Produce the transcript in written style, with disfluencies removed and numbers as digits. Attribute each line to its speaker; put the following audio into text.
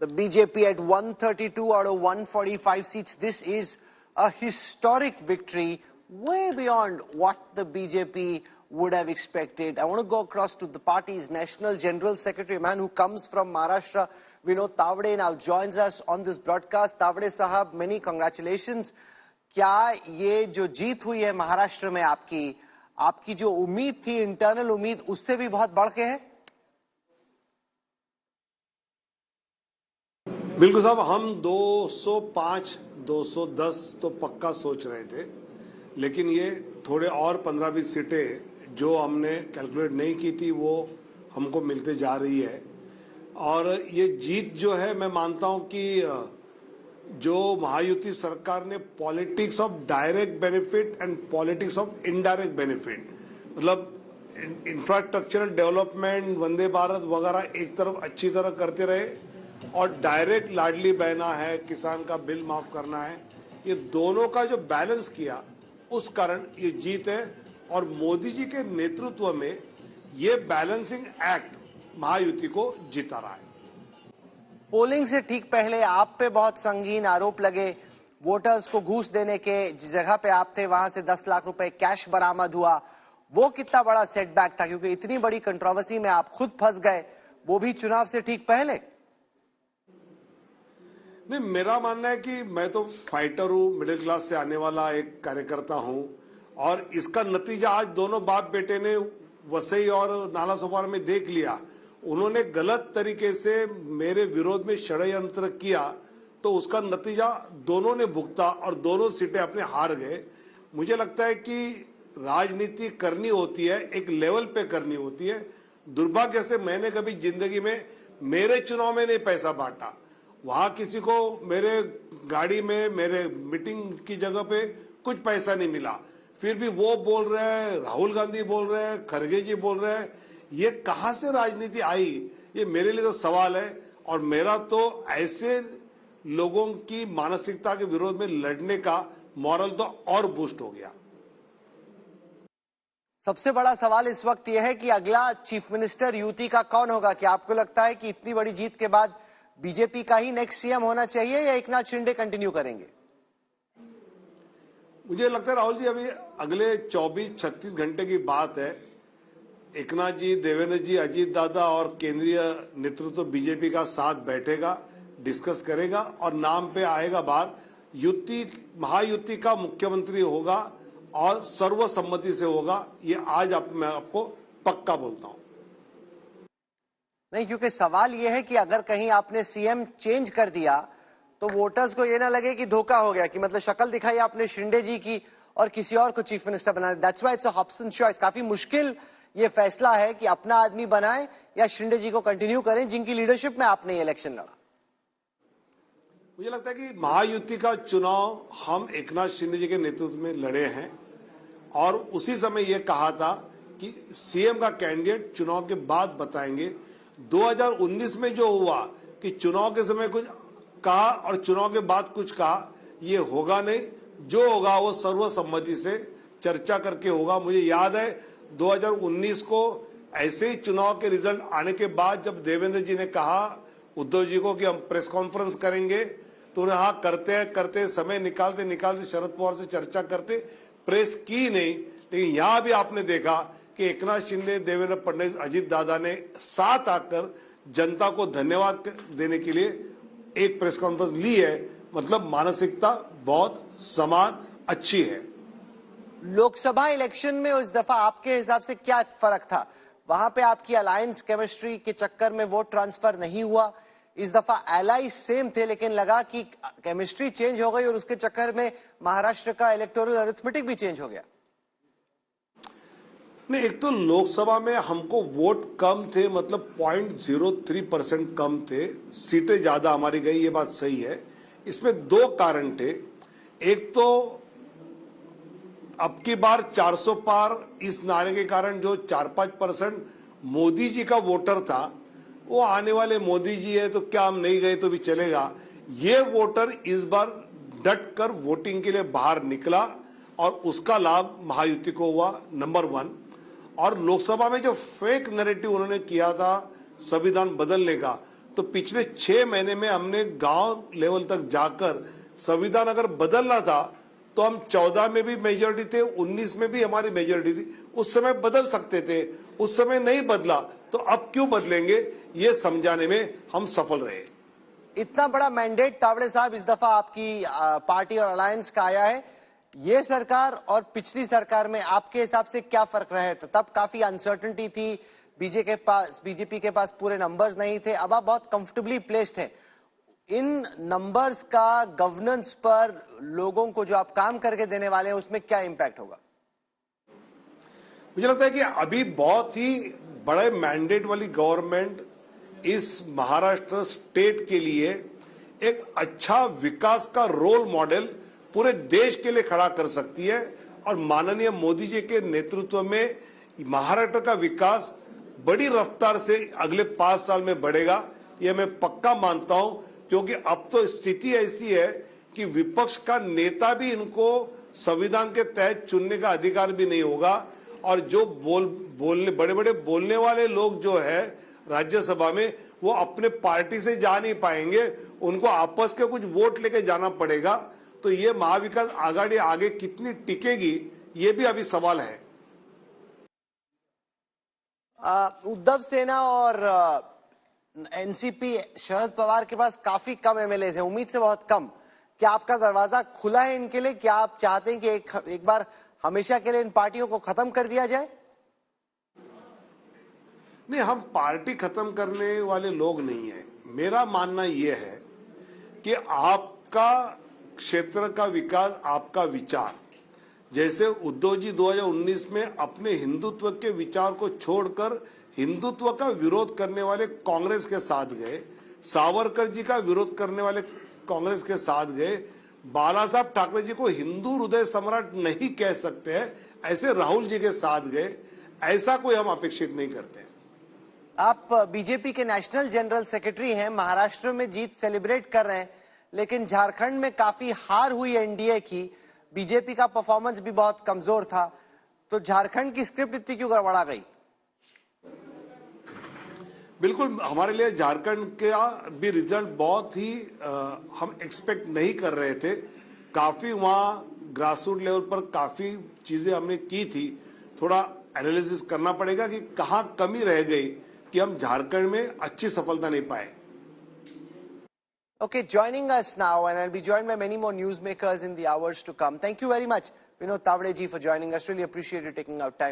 Speaker 1: The BJP at 132 out of 145 seats. This is a historic victory, way beyond what the BJP would have expected. I want to go across to the party's National General Secretary, a man who comes from Maharashtra, Vinod Tawade, now joins us on this broadcast. Tawade Sahab, many congratulations. क्या ये जो जीत हुई है महाराष्ट्र में आपकी जो उम्मीद थी, इंटरनल उम्मीद, उससे भी बहुत बढ़ के है?
Speaker 2: बिल्कुल साहब, हम 205, 210 तो पक्का सोच रहे थे, लेकिन ये थोड़े और 15-20 सीटें जो हमने कैलकुलेट नहीं की थी वो हमको मिलते जा रही है। और ये जीत जो है, मैं मानता हूं कि जो महायुति सरकार ने politics of direct benefit and politics of indirect benefit, मतलब इंफ्रास्ट्रक्चरल डेवलपमेंट, वंदे भारत वगैरह एक तरफ अच्छी तरह करते रहे और डायरेक्ट लाडली बहना है, किसान का बिल माफ करना है, ये दोनों का जो बैलेंस किया उस कारण ये जीत है। और मोदी जी के नेतृत्व में ये बैलेंसिंग एक्ट महायुति को जिता रहा है।
Speaker 1: पोलिंग से ठीक पहले आप पे बहुत संगीन आरोप लगे, वोटर्स को घूस देने के जिस जगह पे आप थे वहां से 10 लाख रुपए कैश बरामद हुआ। वो कितना बड़ा सेटबैक था, क्योंकि इतनी बड़ी कंट्रोवर्सी में आप खुद फंस गए, वो भी चुनाव से ठीक पहले?
Speaker 2: नहीं, मेरा मानना है कि मैं तो फाइटर हूं, मिडिल क्लास से आने वाला एक कार्यकर्ता हूं, और इसका नतीजा आज दोनों बाप बेटे ने वसई और नालासोपारा में देख लिया। उन्होंने गलत तरीके से मेरे विरोध में षड्यंत्र किया, तो उसका नतीजा दोनों ने भुगता और दोनों सीटें अपने हार गए। मुझे लगता है कि राजनीति करनी होती है, एक लेवल पे करनी होती है। दुर्भाग्य से मैंने कभी जिंदगी में मेरे चुनाव में नहीं पैसा बांटा, वहां किसी को मेरे गाड़ी में, मेरे मीटिंग की जगह पे कुछ पैसा नहीं मिला। फिर भी वो बोल रहे हैं, राहुल गांधी बोल रहे हैं, खड़गे जी बोल रहे हैं, ये कहां से राजनीति आई? ये मेरे लिए तो सवाल है। और मेरा तो ऐसे लोगों की मानसिकता के विरोध में लड़ने का मॉरल तो और बूस्ट हो गया।
Speaker 1: सबसे बड़ा सवाल इस वक्त यह है कि अगला चीफ मिनिस्टर यूटी का कौन होगा? क्या आपको लगता है कि इतनी बड़ी जीत के बाद बीजेपी का ही नेक्स्ट सीएम होना चाहिए या एकनाथ शिंदे कंटिन्यू करेंगे?
Speaker 2: मुझे लगता है राहुल जी, अभी अगले 24-36 घंटे की बात है। एकनाथ जी, देवेंद्र जी, अजीत दादा और केंद्रीय नेतृत्व बीजेपी का साथ बैठेगा, डिस्कस करेगा और नाम पे आएगा बाहर। युति, महायुति का मुख्यमंत्री होगा और सर्वसम्मति से होगा, ये आज मैं आपको पक्का बोलता हूं।
Speaker 1: नहीं, क्योंकि सवाल यह है कि अगर कहीं आपने सीएम चेंज कर दिया तो वोटर्स को यह ना लगे कि धोखा हो गया, कि मतलब शक्ल दिखाई आपने शिंदे जी की और किसी और को चीफ मिनिस्टर बना। That's why it's a Hobson choice. काफी मुश्किल ये फैसला है कि अपना आदमी बनाएं या शिंदे जी को कंटिन्यू करें, जिनकी लीडरशिप में आपने ये इलेक्शन लड़ा।
Speaker 2: मुझे लगता है कि महायुति का चुनाव हम एकनाथ शिंदे जी के नेतृत्व में लड़े हैं और उसी समय यह कहा था कि सीएम का कैंडिडेट चुनाव के बाद बताएंगे। 2019 में जो हुआ कि चुनाव के समय कुछ कहा और चुनाव के बाद कुछ कहा, ये होगा नहीं। जो होगा वो सर्वसम्मति से चर्चा करके होगा। मुझे याद है 2019 को ऐसे ही चुनाव के रिजल्ट आने के बाद जब देवेंद्र जी ने कहा उद्धव जी को कि हम प्रेस कॉन्फ्रेंस करेंगे, तो उन्हें हाँ करते समय निकालते शरद पवार से चर्चा करते, प्रेस की नहीं। लेकिन यहां भी आपने देखा कि एकनाथ शिंदे, देवेंद्र फडणवीस, अजीत दादा ने साथ आकर जनता को धन्यवाद देने के लिए एक प्रेस कॉन्फ्रेंस ली है। मतलब मानसिकता बहुत समान, अच्छी है।
Speaker 1: लोकसभा इलेक्शन में उस दफा आपके हिसाब से क्या फर्क था? वहां पे आपकी अलायंस केमिस्ट्री के चक्कर में वोट ट्रांसफर नहीं हुआ। इस दफा एलाई सेम थे, लेकिन लगा कि केमिस्ट्री चेंज हो गई और उसके चक्कर में महाराष्ट्र का इलेक्टोरल अरिथमेटिक भी चेंज हो गया।
Speaker 2: नहीं, एक तो लोकसभा में हमको वोट कम थे, मतलब 0.03% कम थे, सीटें ज्यादा हमारी गई, ये बात सही है। इसमें दो कारण थे। एक तो अब की बार 400 पार इस नारे के कारण जो 4-5% मोदी जी का वोटर था, वो आने वाले मोदी जी है तो क्या हम नहीं गए तो भी चलेगा, ये वोटर इस बार डट कर वोटिंग के लिए बाहर निकला और उसका लाभ महायुति को हुआ, नंबर 1। और लोकसभा में जो फेक नैरेटिव उन्होंने किया था संविधान बदलने का, तो पिछले 6 महीने में हमने गांव लेवल तक जाकर संविधान अगर बदलना था तो हम 14 में भी मेजोरिटी थे, 19 में भी हमारी मेजोरिटी थी, उस समय बदल सकते थे, उस समय नहीं बदला तो अब क्यों बदलेंगे, ये समझाने में हम सफल रहे।
Speaker 1: इतना बड़ा मैंडेट तावड़े साहब इस दफा आपकी पार्टी और अलायंस का आया है, ये सरकार और पिछली सरकार में आपके हिसाब से क्या फर्क रहे? तो तब काफी अनसर्टेनिटी थी, बीजेपी के पास पूरे नंबर्स नहीं थे, अब आप बहुत कंफर्टेबली प्लेस्ड हैं। इन नंबर्स का गवर्नेंस पर लोगों को जो आप काम करके देने वाले हैं उसमें क्या इंपैक्ट होगा?
Speaker 2: मुझे लगता है कि अभी बहुत ही बड़े मैंडेट वाली गवर्नमेंट इस महाराष्ट्र स्टेट के लिए एक अच्छा विकास का रोल मॉडल पूरे देश के लिए खड़ा कर सकती है और माननीय मोदी जी के नेतृत्व में महाराष्ट्र का विकास बड़ी रफ्तार से अगले 5 साल में बढ़ेगा, यह मैं पक्का मानता हूं, क्योंकि अब तो स्थिति ऐसी है कि विपक्ष का नेता भी इनको संविधान के तहत चुनने का अधिकार भी नहीं होगा और जो बोलने बड़े बड़े बोलने वाले लोग जो है राज्यसभा में, वो अपने पार्टी से जा नहीं पाएंगे, उनको आपस के कुछ वोट लेके जाना पड़ेगा। तो ये महाविकास आघाड़ी आगे कितनी टिकेगी, ये भी अभी सवाल है।
Speaker 1: उद्धव सेना और एनसीपी शरद पवार के पास काफी कम एमएलए हैं, उम्मीद से बहुत कम। क्या आपका दरवाजा खुला है इनके लिए? क्या आप चाहते हैं कि एक बार हमेशा के लिए इन पार्टियों को खत्म कर दिया जाए?
Speaker 2: नहीं, हम पार्टी खत्म करने वाले लोग नहीं है। मेरा मानना यह है कि आपका क्षेत्र का विकास, आपका विचार, जैसे उद्धव जी 2019 में अपने हिंदुत्व के विचार को छोड़कर हिंदुत्व का विरोध करने वाले कांग्रेस के साथ गए, सावरकर जी का विरोध करने वाले कांग्रेस के साथ गए, बाला साहब ठाकरे जी को हिंदू हृदय सम्राट नहीं कह सकते हैं, ऐसे राहुल जी के साथ गए। ऐसा कोई हम अपेक्षित नहीं करते हैं।
Speaker 1: आप बीजेपी के नेशनल जनरल सेक्रेटरी हैं, महाराष्ट्र में जीत सेलिब्रेट कर रहे हैं, लेकिन झारखंड में काफी हार हुई एनडीए की, बीजेपी का परफॉर्मेंस भी बहुत कमजोर था, तो झारखंड की स्क्रिप्ट इतनी क्यों गड़बड़ा गई?
Speaker 2: बिल्कुल, हमारे लिए झारखंड का भी रिजल्ट बहुत ही हम एक्सपेक्ट नहीं कर रहे थे। काफी वहां ग्रासरूट लेवल पर काफी चीजें हमने की थी, थोड़ा एनालिसिस करना पड़ेगा कि कहां कमी रह गई कि हम झारखंड में अच्छी सफलता नहीं पाए।
Speaker 1: Okay, joining us now, and I'll be joined by many more newsmakers in the hours to come. Thank you very much, Vinod Tavade ji, for joining us. Really appreciate you taking out time.